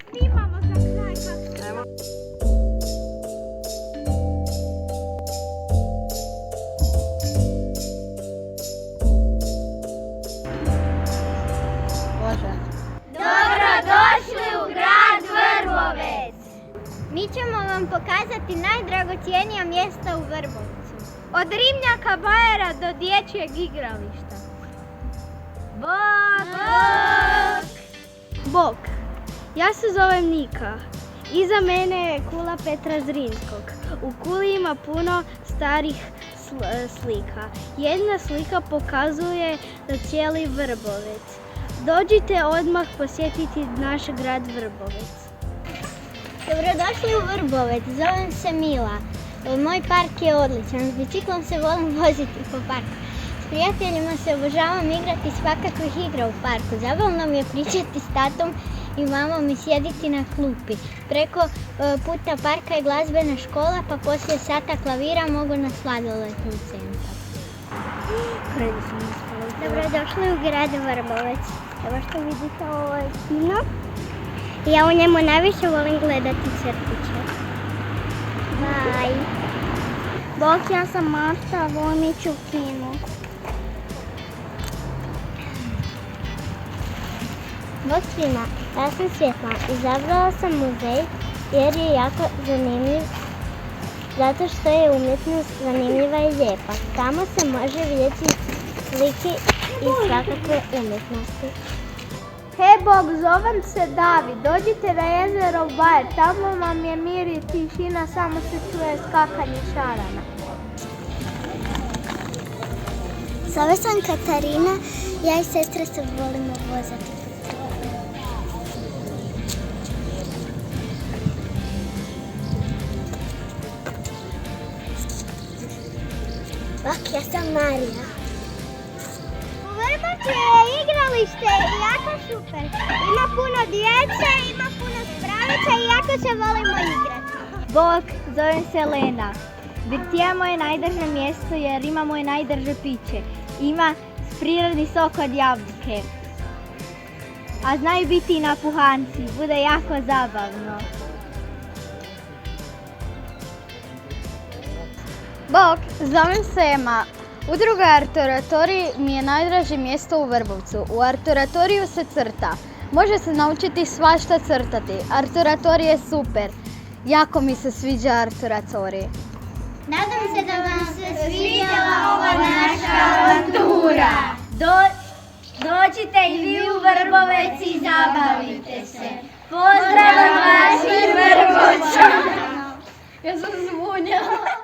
snimamo za kraj. Dobrodošli u grad Vrbovec! Mi ćemo vam pokazati najdragocjenija mjesta u Vrbovcu. Od ribnjaka bajera do dječjeg igrališta. Bok! Bok! Ja se zovem Nika. Iza mene je kula Petra Zrinskog. U kuli ima puno starih slika. Jedna slika pokazuje cijeli Vrbovec. Dođite odmah posjetiti naš grad Vrbovec. Dobrodošli u Vrbovec, zovem se Mila. Moj park je odličan, s biciklom se volim voziti po parku. S prijateljima se obožavam igrati svakakvih igra u parku. Zabavno mi je pričati s tatom i mamom i sjediti na klupi. Preko puta parka je glazbena škola, pa poslije sata klavira mogu na sladoletni centar. Dobrodošli u grad Vrbovec. Evo što vidite, ovo je kino. Ja u njemu najviše volim gledati crtiće. Bye. Bok, ja sam Marta, volim ići u kino. Bok svima, ja sam Svjetla. Izabrala sam muzej jer je jako zanimljiv, zato što je umjetnost zanimljiva i lijepa. Tamo se može vidjeti slike i svakakve umjetnosti. Hej Bog, zovem se David, dođite na jezero Bajer, tamo vam je mir i tišina, samo se čuje skakanje šarana. Zove sam Katarina, ja i sestra se volimo vozati. Bok, ja sam Marija. U Vrbovcu je igralište i jako super. Ima puno djece, ima puno spravica i jako se volimo igrati. Bog, zovem se Lena. Birtija je moje najdrže mjesto jer ima moje najdrže piće. Ima prirodni sok od jabuke. A znaju biti i napuhanci, bude jako zabavno. Bok, zovem se Ema. Udruga Arturatorij mi je najdraže mjesto u Vrbovcu. U Arturatoriju se crta. Može se naučiti svašta crtati. Arturatorij je super. Jako mi se sviđa Arturatorij. Nadam se da vam se svidjela Ova naša avantura. Dođite i vi u Vrbovec i zabavite se. Pozdrav vaših Vrbovčana! Ja sam zvunjala.